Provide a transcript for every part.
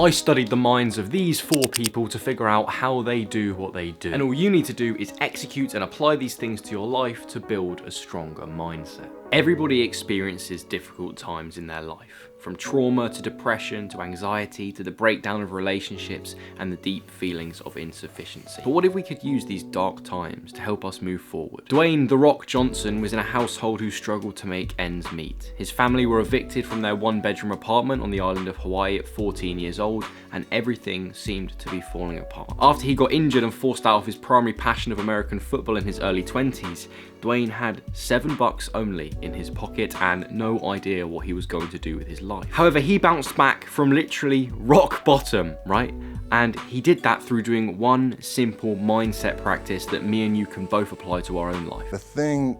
I studied the minds of these 4 people to figure out how they do what they do. And all you need to do is execute and apply these things to your life to build a stronger mindset. Everybody experiences difficult times in their life, from trauma to depression to anxiety to the breakdown of relationships and the deep feelings of insufficiency. But what if we could use these dark times to help us move forward? Dwayne "The Rock" Johnson was in a household who struggled to make ends meet. His family were evicted from their 1-bedroom apartment on the island of Hawaii at 14 years old, and everything seemed to be falling apart. After he got injured and forced out of his primary passion of American football in his early 20s, Dwayne had $7 only in his pocket and no idea what he was going to do with his life. However, he bounced back from literally rock bottom, right? And he did that through doing one simple mindset practice that me and you can both apply to our own life. The thing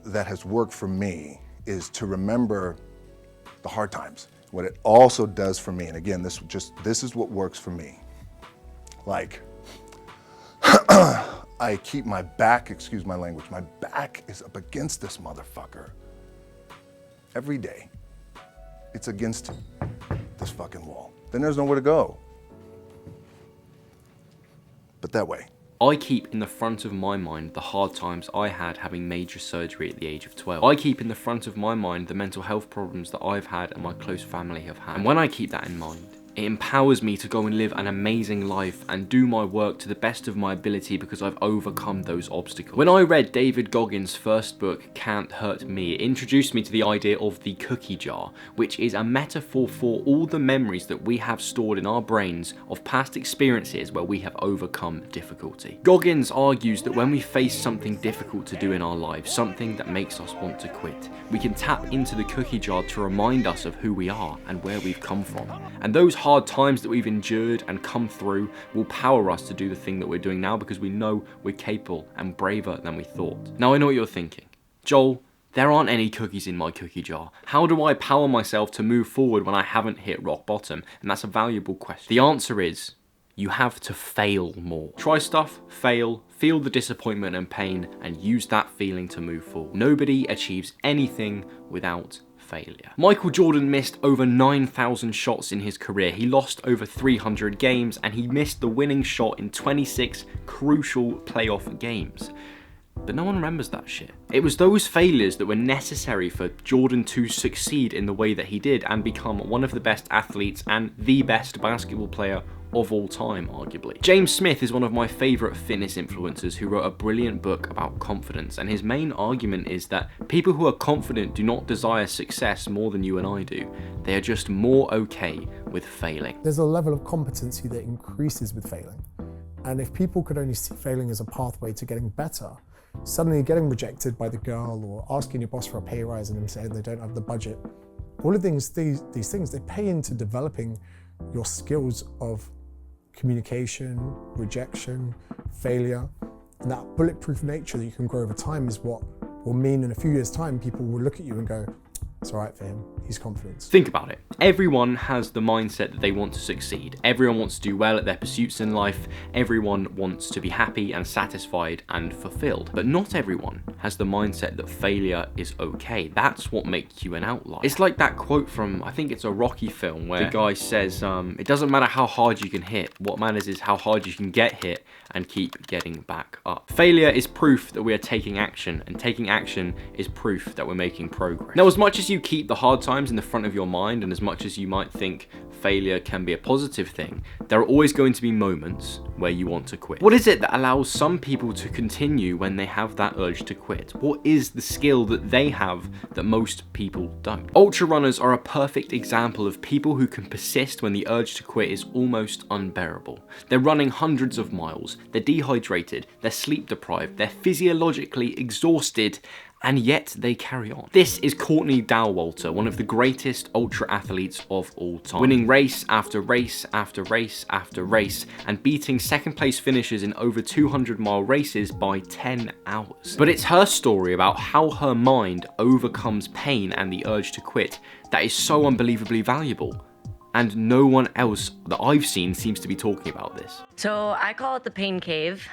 that has worked for me is to remember the hard times. What it also does for me, and again, this is what works for me. Like, I keep my back, excuse my language, my back is up against this motherfucker. Every day, it's against this fucking wall. Then there's nowhere to go. But that way. I keep in the front of my mind the hard times I had having major surgery at the age of 12. I keep in the front of my mind the mental health problems that I've had and my close family have had. And when I keep that in mind, it empowers me to go and live an amazing life and do my work to the best of my ability because I've overcome those obstacles. When I read David Goggins' first book, Can't Hurt Me, it introduced me to the idea of the cookie jar, which is a metaphor for all the memories that we have stored in our brains of past experiences where we have overcome difficulty. Goggins argues that when we face something difficult to do in our lives, something that makes us want to quit, we can tap into the cookie jar to remind us of who we are and where we've come from. And those hard times that we've endured and come through will power us to do the thing that we're doing now because we know we're capable and braver than we thought. Now I know what you're thinking. Joel, there aren't any cookies in my cookie jar. How do I power myself to move forward when I haven't hit rock bottom? And that's a valuable question. The answer is, you have to fail more. Try stuff, fail, feel the disappointment and pain, and use that feeling to move forward. Nobody achieves anything without failure. Michael Jordan missed over 9,000 shots in his career. He lost over 300 games and he missed the winning shot in 26 crucial playoff games. But no one remembers that shit. It was those failures that were necessary for Jordan to succeed in the way that he did and become one of the best athletes and the best basketball player of all time, arguably. James Smith is one of my favourite fitness influencers who wrote a brilliant book about confidence, and his main argument is that people who are confident do not desire success more than you and I do. They are just more okay with failing. There's a level of competency that increases with failing. And if people could only see failing as a pathway to getting better, suddenly getting rejected by the girl or asking your boss for a pay rise and them saying they don't have the budget, all of these things, they pay into developing your skills of communication, rejection, failure, and that bulletproof nature that you can grow over time is what will mean in a few years' time people will look at you and go, it's all right for him, he's confident. Think about it. Everyone has the mindset that they want to succeed. Everyone wants to do well at their pursuits in life. Everyone wants to be happy and satisfied and fulfilled. But not everyone has the mindset that failure is okay. That's what makes you an outlier. It's like that quote from, I think it's a Rocky film, where the guy says, it doesn't matter how hard you can hit. What matters is how hard you can get hit and keep getting back up. Failure is proof that we are taking action, and taking action is proof that we're making progress. Now, as much as you keep the hard times in the front of your mind, and as much as you might think failure can be a positive thing, there are always going to be moments where you want to quit. What is it that allows some people to continue when they have that urge to quit? What is the skill that they have that most people don't? Ultra runners are a perfect example of people who can persist when the urge to quit is almost unbearable. They're running hundreds of miles, they're dehydrated, they're sleep deprived, they're physiologically exhausted, and yet they carry on. This is Courtney Dauwalter, one of the greatest ultra athletes of all time, winning race after race after race after race and beating second place finishers in over 200-mile races by 10 hours. But it's her story about how her mind overcomes pain and the urge to quit that is so unbelievably valuable. And no one else that I've seen seems to be talking about this. So I call it the pain cave,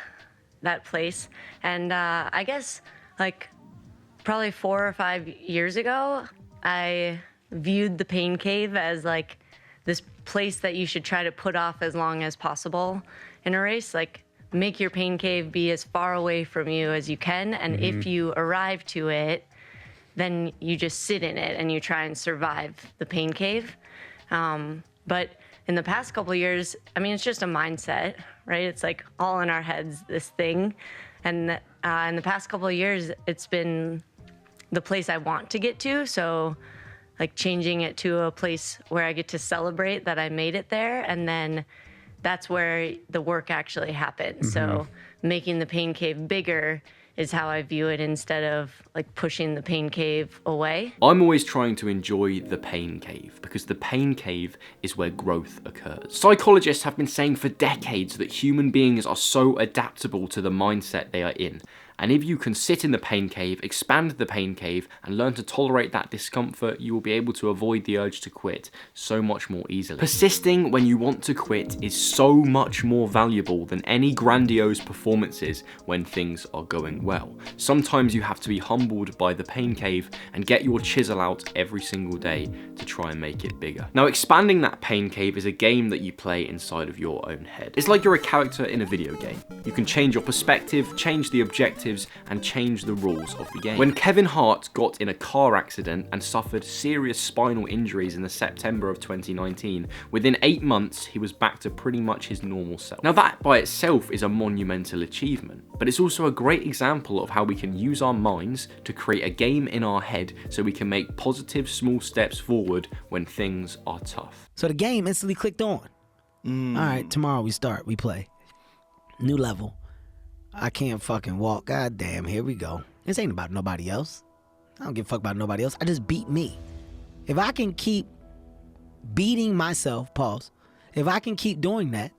that place. And I guess like probably 4 or 5 years ago, I viewed the pain cave as like this place that you should try to put off as long as possible in a race. Like, make your pain cave be as far away from you as you can. And if you arrive to it, then you just sit in it and you try and survive the pain cave. But in the past couple of years, I mean, it's just a mindset, right? It's like all in our heads, this thing. And in the past couple of years, it's been the place I want to get to. So like changing it to a place where I get to celebrate that I made it there. And then that's where the work actually happens. So making the pain cave bigger is how I view it, instead of like pushing the pain cave away. I'm always trying to enjoy the pain cave, because the pain cave is where growth occurs. Psychologists have been saying for decades that human beings are so adaptable to the mindset they are in. And if you can sit in the pain cave, expand the pain cave, and learn to tolerate that discomfort, you will be able to avoid the urge to quit so much more easily. Persisting when you want to quit is so much more valuable than any grandiose performances when things are going well. Sometimes you have to be humbled by the pain cave and get your chisel out every single day to try and make it bigger. Now, expanding that pain cave is a game that you play inside of your own head. It's like you're a character in a video game. You can change your perspective, change the objectives, and change the rules of the game. When Kevin Hart got in a car accident and suffered serious spinal injuries in the September of 2019, within 8 months he was back to pretty much his normal self. Now that by itself is a monumental achievement, but it's also a great example of how we can use our minds to create a game in our head so we can make positive small steps forward when things are tough. So the game instantly clicked on. All right, tomorrow we start, we play. New level. I can't fucking walk. God damn, here we go. This ain't about nobody else. I don't give a fuck about nobody else. I just beat me. If I can keep beating myself, pause, if I can keep doing that,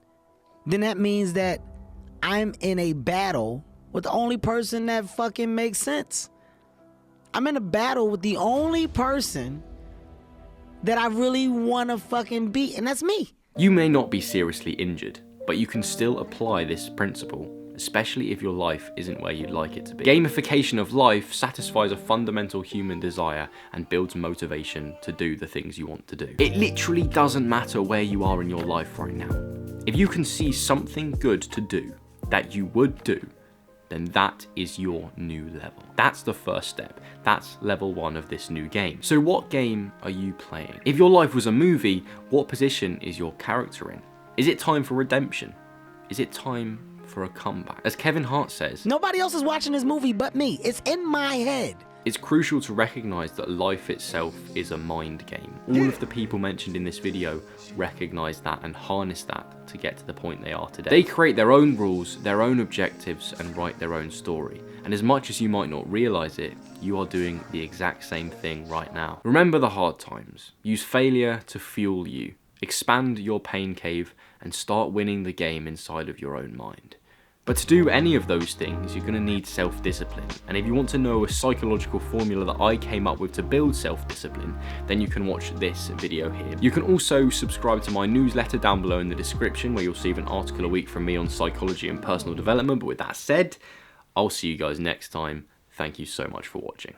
then that means that I'm in a battle with the only person that fucking makes sense. I'm in a battle with the only person that I really want to fucking beat, and that's me. You may not be seriously injured, but you can still apply this principle, especially if your life isn't where you'd like it to be. Gamification of life satisfies a fundamental human desire and builds motivation to do the things you want to do. It literally doesn't matter where you are in your life right now. If you can see something good to do that you would do, then that is your new level. That's the first step. That's level 1 of this new game. So what game are you playing? If your life was a movie, what position is your character in? Is it time for redemption? Is it time for a comeback? As Kevin Hart says, nobody else is watching this movie but me. It's in my head. It's crucial to recognize that life itself is a mind game. All of the people mentioned in this video recognize that and harness that to get to the point they are today. They create their own rules, their own objectives, and write their own story. And as much as you might not realize it, you are doing the exact same thing right now. Remember the hard times. Use failure to fuel you. Expand your pain cave and start winning the game inside of your own mind. But to do any of those things, you're going to need self-discipline. And if you want to know a psychological formula that I came up with to build self-discipline, then you can watch this video here. You can also subscribe to my newsletter down below in the description, where you'll receive an article a week from me on psychology and personal development. But with that said, I'll see you guys next time. Thank you so much for watching.